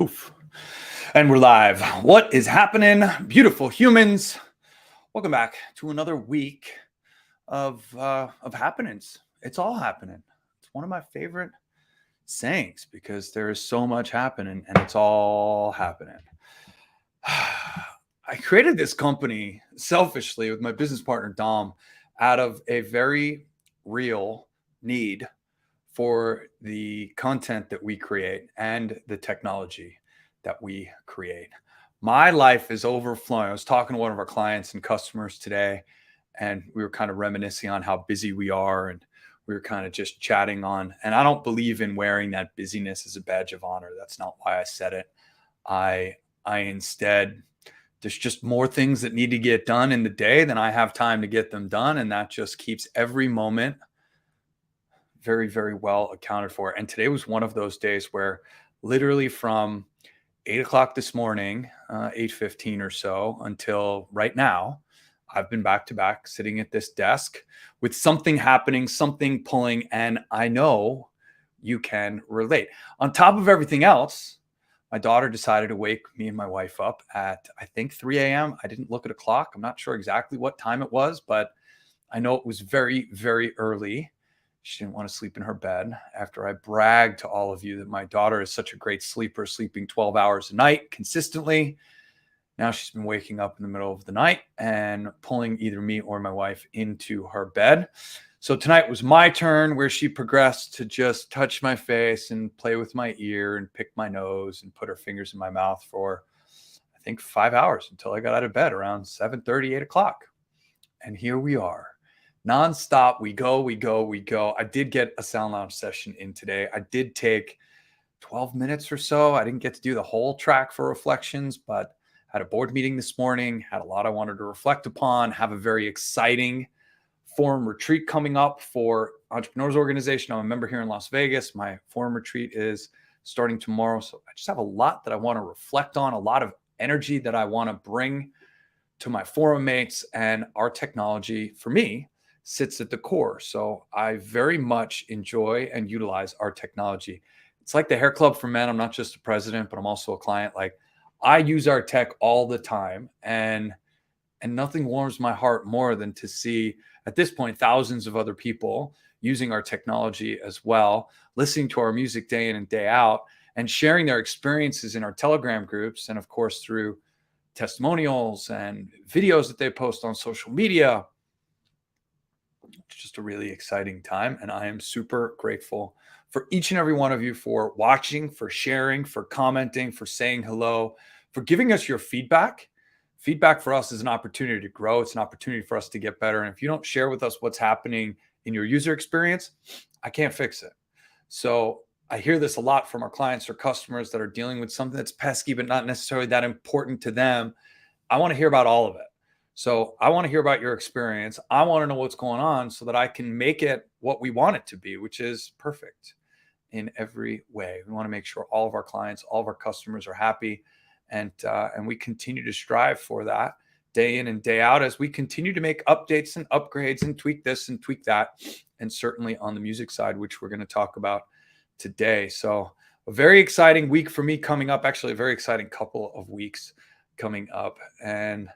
Poof. And we're live. What is happening, beautiful humans? Welcome back to another week of happenings. It's all happening. It's one of my favorite sayings because there is so much happening and it's all happening. I created this company selfishly with my business partner Dom out of a very real need for the content that we create and the technology that we create. My life is overflowing. I was talking to one of our clients and customers today, and we were kind of reminiscing on how busy we are. And we were kind of just chatting on, and I don't believe in wearing that busyness as a badge of honor. That's not why I said it. I instead, there's just more things that need to get done in the day than I have time to get them done. And that just keeps every moment very, very well accounted for. And today was one of those days where literally from 8 o'clock this morning, 8:15 or so until right now, I've been back to back sitting at this desk with something happening, something pulling, and I know you can relate. On top of everything else, my daughter decided to wake me and my wife up at, I think, 3 a.m. I didn't look at a clock. I'm not sure exactly what time it was, but I know it was very, very early. She didn't want to sleep in her bed after I bragged to all of you that my daughter is such a great sleeper, sleeping 12 hours a night consistently. Now she's been waking up in the middle of the night and pulling either me or my wife into her bed. So tonight was my turn where she progressed to just touch my face and play with my ear and pick my nose and put her fingers in my mouth for, I think, 5 hours until I got out of bed around 7:30, 8 o'clock. And here we are. Nonstop, we go. I did get a sound lounge session in today. I did take 12 minutes or so. I didn't get to do the whole track for reflections, but had a board meeting this morning, had a lot I wanted to reflect upon, have a very exciting forum retreat coming up for Entrepreneurs Organization. I'm a member here in Las Vegas. My forum retreat is starting tomorrow. So I just have a lot that I want to reflect on, a lot of energy that I want to bring to my forum mates, and our technology for me sits at the core. So I very much enjoy and utilize our technology. It's like the hair club for men. I'm not just a president, but I'm also a client. Like, I use our tech all the time, and nothing warms my heart more than to see at this point thousands of other people using our technology as well, listening to our music day in and day out, and sharing their experiences in our Telegram groups, and of course through testimonials and videos that they post on social media. It's just a really exciting time, and I am super grateful for each and every one of you for watching, for sharing, for commenting, for saying hello, for giving us your feedback. Feedback for us is an opportunity to grow. It's an opportunity for us to get better. And if you don't share with us what's happening in your user experience, I can't fix it. So I hear this a lot from our clients or customers that are dealing with something that's pesky, but not necessarily that important to them. I want to hear about all of it. So I want to hear about your experience. I want to know what's going on so that I can make it what we want it to be, which is perfect in every way. We want to make sure all of our clients, all of our customers are happy. And we continue to strive for that day in and day out as we continue to make updates and upgrades and tweak this and tweak that. And certainly on the music side, which we're going to talk about today. So a very exciting week for me coming up, actually a very exciting couple of weeks coming up. And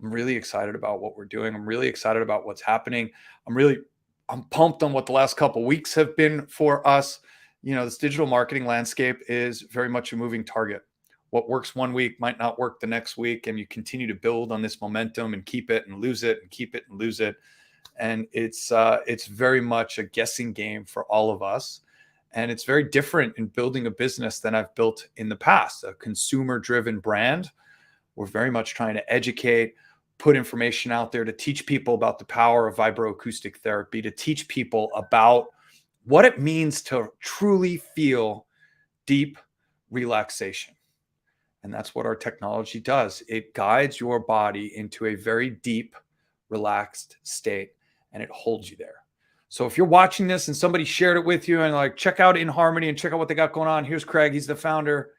I'm really excited about what we're doing. I'm really excited about what's happening. I'm pumped on what the last couple of weeks have been for us. You know, this digital marketing landscape is very much a moving target. What works one week might not work the next week. And you continue to build on this momentum and keep it and lose it and keep it and lose it. And it's very much a guessing game for all of us. And it's very different in building a business than I've built in the past, a consumer-driven brand. We're very much trying to educate, put information out there to teach people about the power of vibroacoustic therapy, to teach people about what it means to truly feel deep relaxation. And that's what our technology does. It guides your body into a very deep, relaxed state, and it holds you there. So if you're watching this and somebody shared it with you and like, check out inHarmony and check out what they got going on. Here's Craig. He's the founder.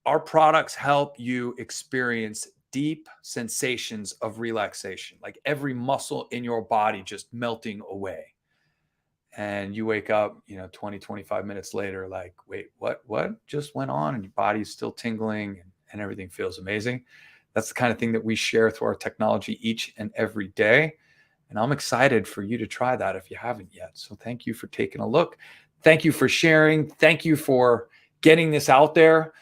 Our products help you experience deep sensations of relaxation, like every muscle in your body just melting away. and you wake up, 20, 25 minutes later, like, wait, what just went on? And your body's still tingling and everything feels amazing. That's the kind of thing that we share through our technology each and every day. And I'm excited for you to try that if you haven't yet. So thank you for taking a look. Thank you for sharing. Thank you for getting this out there.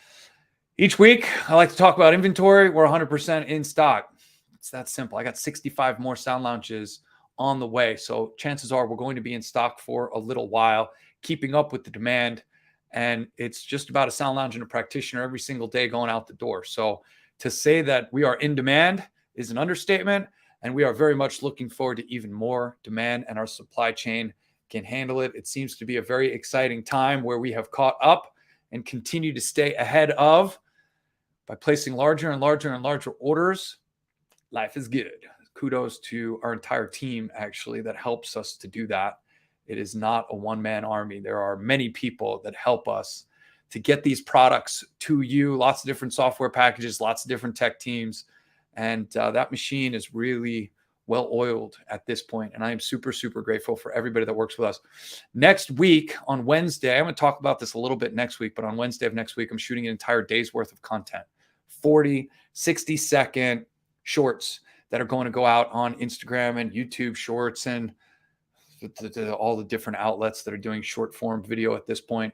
Each week, I like to talk about inventory. We're 100% in stock. It's that simple. I got 65 more sound lounges on the way. So chances are we're going to be in stock for a little while, keeping up with the demand. And it's just about a sound lounge and a practitioner every single day going out the door. So to say that we are in demand is an understatement. And we are very much looking forward to even more demand, and our supply chain can handle it. It seems to be a very exciting time where we have caught up and continue to stay ahead of by placing larger and larger and larger orders. Life is good. Kudos to our entire team, actually, that helps us to do that. It is not a one-man army. There are many people that help us to get these products to you. Lots of different software packages, lots of different tech teams. And that machine is really well oiled at this point. And I am super, super grateful for everybody that works with us. Next week on Wednesday, I'm going to talk about this a little bit next week, but on Wednesday of next week, I'm shooting an entire day's worth of content, 40, 60-second shorts that are going to go out on Instagram and YouTube shorts and all the different outlets that are doing short form video at this point.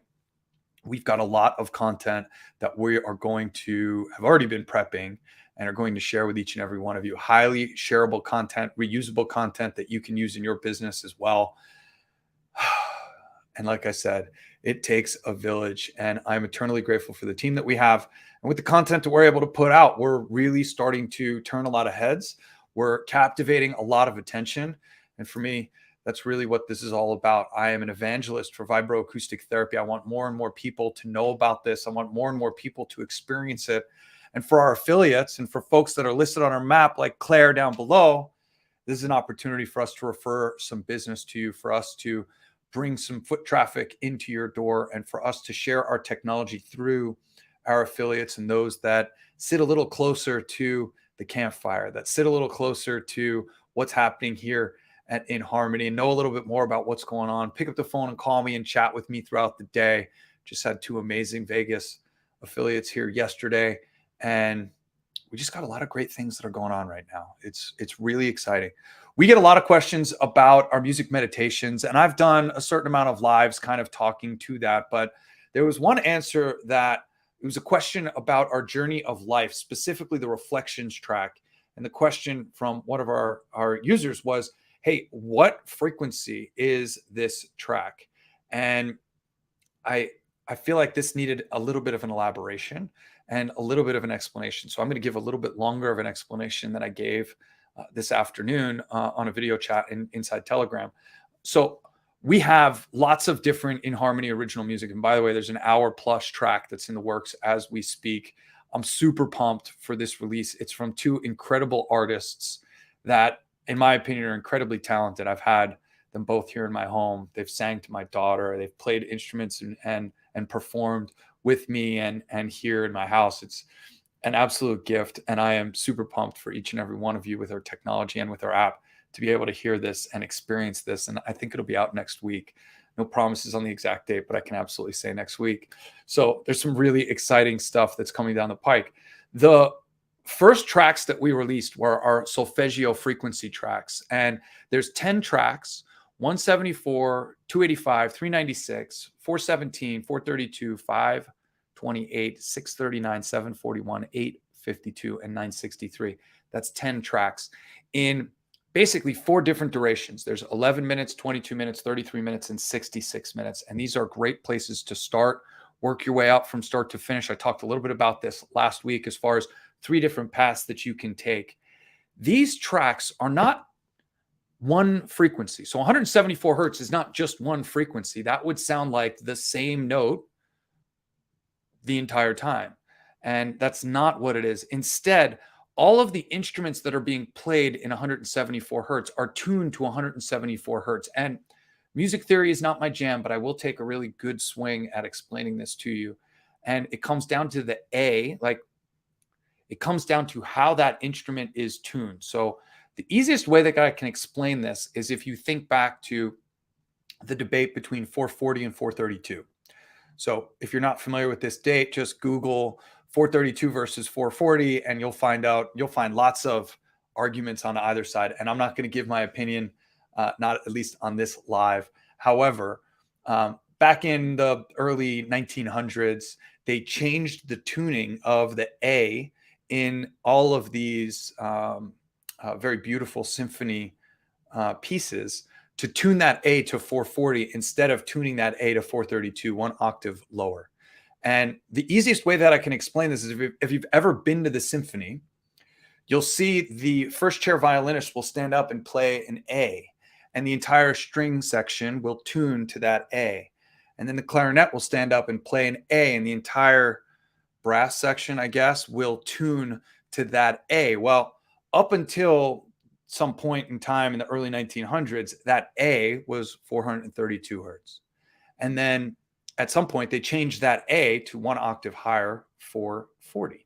We've got a lot of content that we are going to have already been prepping and are going to share with each and every one of you. Highly shareable content, reusable content that you can use in your business as well. And like I said, it takes a village, and I'm eternally grateful for the team that we have. And with the content that we're able to put out, we're really starting to turn a lot of heads. We're captivating a lot of attention. And for me, that's really what this is all about. I am an evangelist for vibroacoustic therapy. I want more and more people to know about this. I want more and more people to experience it. And for our affiliates and for folks that are listed on our map, like Claire down below, this is an opportunity for us to refer some business to you, for us to bring some foot traffic into your door, and for us to share our technology through our affiliates and those that sit a little closer to the campfire, that sit a little closer to what's happening here at inHarmony and know a little bit more about what's going on. Pick up the phone and call me and chat with me throughout the day. Just had 2 amazing Vegas affiliates here yesterday, and we just got a lot of great things that are going on right now. It's really exciting. We get a lot of questions about our music meditations, and I've done a certain amount of lives kind of talking to that, but there was one answer that it was a question about our journey of life, specifically the reflections track. And the question from one of our users was, hey, what frequency is this track? And I feel like this needed a little bit of an elaboration and a little bit of an explanation. So I'm going to give a little bit longer of an explanation than I gave this afternoon on a video chat inside Telegram. So we have lots of different inHarmony original music. And by the way, there's an hour-plus track that's in the works as we speak. I'm super pumped for this release. It's from 2 incredible artists that, in my opinion, are incredibly talented. I've had them both here in my home. They've sang to my daughter. They've played instruments and performed with me and here in my house. It's an absolute gift. And I am super pumped for each and every one of you with our technology and with our app to be able to hear this and experience this. And I think it'll be out next week. No promises on the exact date, but I can absolutely say next week. So there's some really exciting stuff that's coming down the pike. The first tracks that we released were our solfeggio frequency tracks. And there's 10 tracks, 174, 285, 396, 417, 432, 528, 639, 741, 852, and 963. That's 10 tracks in basically 4 different durations. There's 11 minutes, 22 minutes, 33 minutes, and 66 minutes. And these are great places to start, work your way up from start to finish. I talked a little bit about this last week as far as 3 different paths that you can take. These tracks are not one frequency. So 174 hertz is not just one frequency. That would sound like the same note the entire time. And that's not what it is. Instead, all of the instruments that are being played in 174 hertz are tuned to 174 hertz. And music theory is not my jam, but I will take a really good swing at explaining this to you. And it comes down to the A, like it comes down to how that instrument is tuned. So the easiest way that I can explain this is if you think back to the debate between 440 and 432. So if you're not familiar with this date, just Google 432 versus 440, and you'll find lots of arguments on either side. And I'm not going to give my opinion, not at least on this live. However, back in the early 1900s, they changed the tuning of the A in all of these very beautiful symphony pieces to tune that A to 440 instead of tuning that A to 432, one octave lower. And the easiest way that I can explain this is if you've ever been to the symphony, you'll see the first chair violinist will stand up and play an A, and the entire string section will tune to that A. And then the clarinet will stand up and play an A, and the entire brass section, I guess, will tune to that A. Well, up until some point in time in the early 1900s, that A was 432 hertz. And then at some point, they changed that A to one octave higher, 440.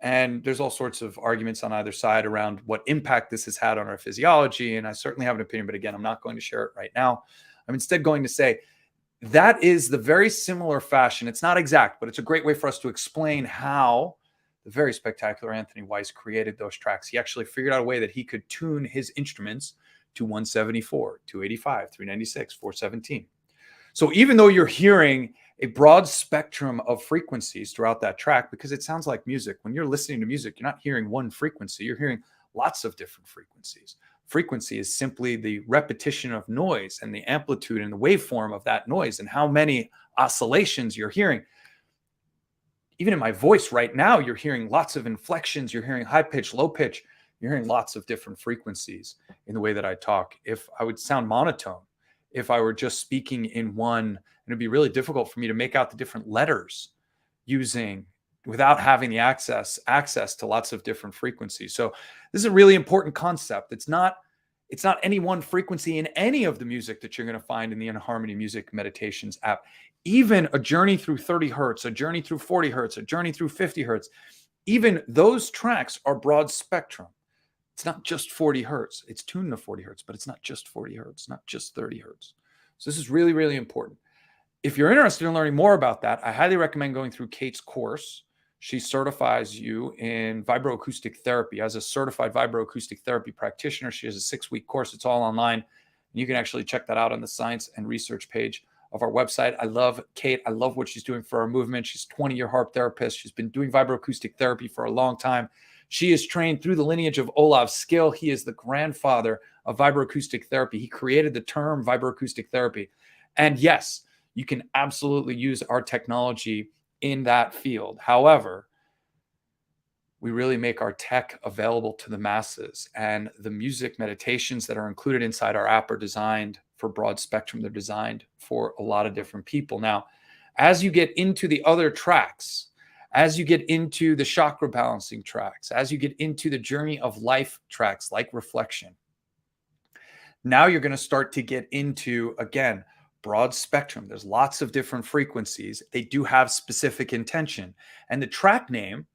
And there's all sorts of arguments on either side around what impact this has had on our physiology. And I certainly have an opinion, but again, I'm not going to share it right now. I'm instead going to say that is the very similar fashion. It's not exact, but it's a great way for us to explain how the very spectacular Anthony Weiss created those tracks. He actually figured out a way that he could tune his instruments to 174, 285, 396, 417. So even though you're hearing a broad spectrum of frequencies throughout that track, because it sounds like music, when you're listening to music, you're not hearing one frequency, you're hearing lots of different frequencies. Frequency is simply the repetition of noise and the amplitude and the waveform of that noise and how many oscillations you're hearing. Even in my voice right now, you're hearing lots of inflections. You're hearing high pitch, low pitch. You're hearing lots of different frequencies in the way that I talk. If I would sound monotone, if I were just speaking in one, it'd be really difficult for me to make out the different letters without having the access to lots of different frequencies. So this is a really important concept. It's not any one frequency in any of the music that you're going to find in the inHarmony Music Meditations app. Even a journey through 30 hertz, a journey through 40 hertz, a journey through 50 hertz, even those tracks are broad spectrum. It's not just 40 hertz. It's tuned to 40 hertz, but it's not just 40 hertz, not just 30 hertz. So this is really, really important. If you're interested in learning more about that, I highly recommend going through Kate's course. She certifies you in vibroacoustic therapy. As a certified vibroacoustic therapy practitioner, she has a 6-week course. It's all online. And you can actually check that out on the science and research page of our website. I love Kate. I love what she's doing for our movement. She's a 20-year harp therapist. She's been doing vibroacoustic therapy for a long time. She is trained through the lineage of Olav Skill. He is the grandfather of vibroacoustic therapy. He created the term vibroacoustic therapy. And yes, you can absolutely use our technology in that field. However, we really make our tech available to the masses, and the music meditations that are included inside our app are designed for broad spectrum. They're designed for a lot of different people. Now, as you get into the other tracks, as you get into the chakra balancing tracks, as you get into the journey of life tracks like reflection, now you're going to start to get into, again, broad spectrum. There's lots of different frequencies. They do have specific intention. And the track name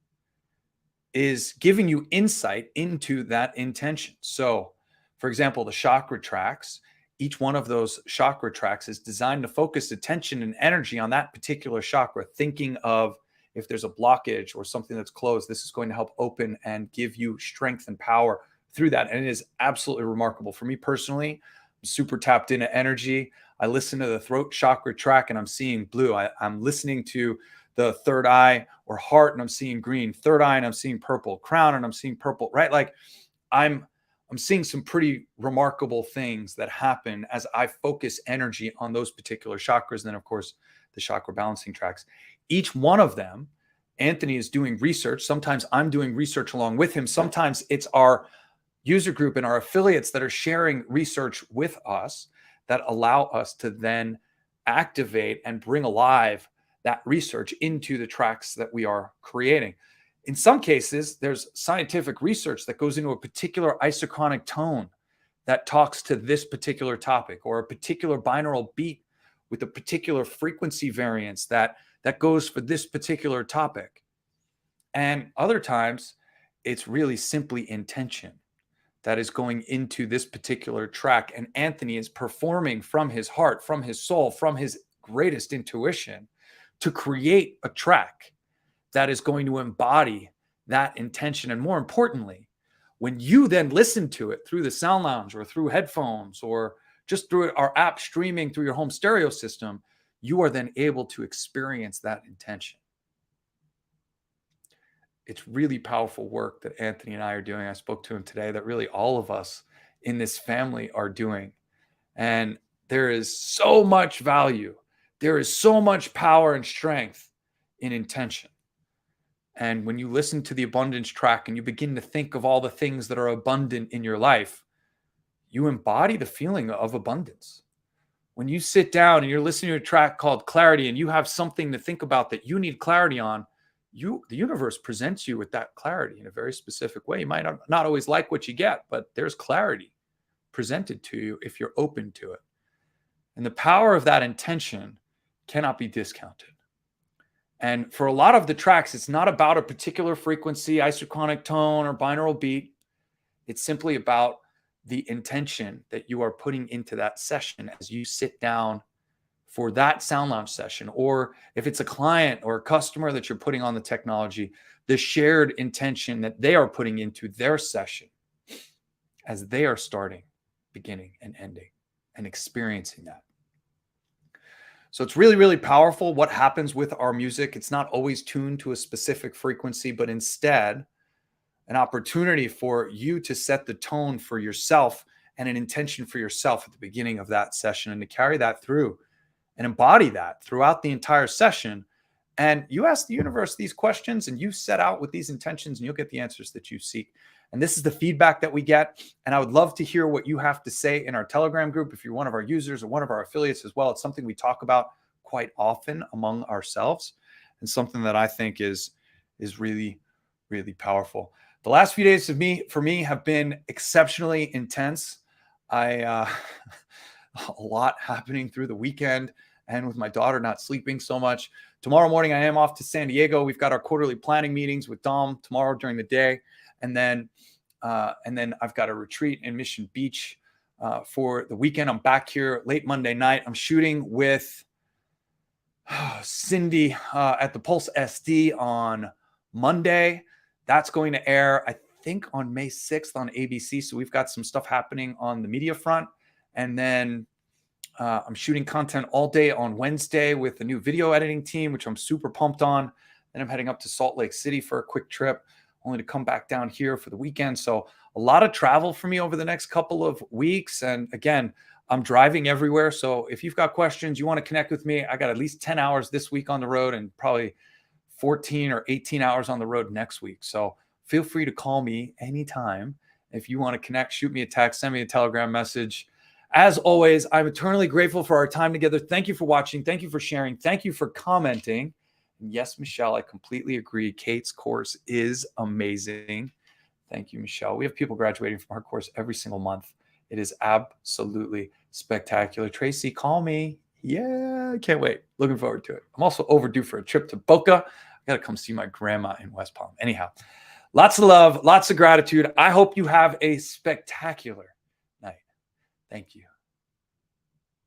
is giving you insight into that intention. So, for example, the chakra tracks, each one of those chakra tracks is designed to focus attention and energy on that particular chakra, thinking of if there's a blockage or something that's closed, this is going to help open and give you strength and power through that. And it is absolutely remarkable. For me personally, I'm super tapped into energy. I listen to the throat chakra track and I'm seeing blue. I'm listening to the third eye or heart and I'm seeing green, third eye and I'm seeing purple, crown and I'm seeing purple, right? Like I'm seeing some pretty remarkable things that happen as I focus energy on those particular chakras. And then of course, the chakra balancing tracks. Each one of them, Anthony is doing research. Sometimes I'm doing research along with him. Sometimes it's our user group and our affiliates that are sharing research with us that allow us to then activate and bring alive that research into the tracks that we are creating. In some cases, there's scientific research that goes into a particular isochronic tone that talks to this particular topic, or a particular binaural beat with a particular frequency variance that goes for this particular topic. And other times, it's really simply intention. that is going into this particular track. And Anthony is performing from his heart, from his soul, from his greatest intuition to create a track that is going to embody that intention. And more importantly, when you then listen to it through the Sound Lounge or through headphones or just through our app streaming through your home stereo system, you are then able to experience that intention. It's really powerful work that Anthony and I are doing. I spoke to him today, that really all of us in this family are doing. And there is so much value. There is so much power and strength in intention. And when you listen to the abundance track and you begin to think of all the things that are abundant in your life, you embody the feeling of abundance. When you sit down and you're listening to a track called Clarity and you have something to think about that you need clarity on, the universe presents you with that clarity in a very specific way. You might not always like what you get, but there's clarity presented to you if you're open to it. And the power of that intention cannot be discounted. And for a lot of the tracks, it's not about a particular frequency, isochronic tone, or binaural beat. It's simply about the intention that you are putting into that session as you sit down for that Sound Lounge session. Or if it's a client or a customer that you're putting on the technology, the shared intention that they are putting into their session as they are starting, beginning, and ending, and experiencing that. So it's really, really powerful what happens with our music. It's not always tuned to a specific frequency, but instead an opportunity for you to set the tone for yourself and an intention for yourself at the beginning of that session, and to carry that through and embody that throughout the entire session. And you ask the universe these questions and you set out with these intentions and you'll get the answers that you seek. And this is the feedback that we get. And I would love to hear what you have to say in our Telegram group. If you're one of our users or one of our affiliates as well, it's something we talk about quite often among ourselves, and something that I think is really, really powerful. The last few days for me have been exceptionally intense. A lot happening through the weekend, and with my daughter not sleeping so much. Tomorrow morning, I am off to San Diego. We've got our quarterly planning meetings with Dom tomorrow during the day. And then I've got a retreat in Mission Beach for the weekend. I'm back here late Monday night. I'm shooting with Cindy at the Pulse SD on Monday. That's going to air, I think, on May 6th on ABC. So we've got some stuff happening on the media front. And then I'm shooting content all day on Wednesday with the new video editing team, which I'm super pumped on. Then I'm heading up to Salt Lake City for a quick trip, only to come back down here for the weekend. So a lot of travel for me over the next couple of weeks. And again, I'm driving everywhere. So if you've got questions, you want to connect with me, I got at least 10 hours this week on the road and probably 14 or 18 hours on the road next week. So feel free to call me anytime. If you want to connect, shoot me a text, send me a Telegram message. As always, I'm eternally grateful for our time together. Thank you for watching. Thank you for sharing. Thank you for commenting. And yes, Michelle, I completely agree. Kate's course is amazing. Thank you, Michelle. We have people graduating from her course every single month. It is absolutely spectacular. Tracy, call me. Yeah, I can't wait. Looking forward to it. I'm also overdue for a trip to Boca. I got to come see my grandma in West Palm. Anyhow, lots of love, lots of gratitude. I hope you have a spectacular night. Thank you.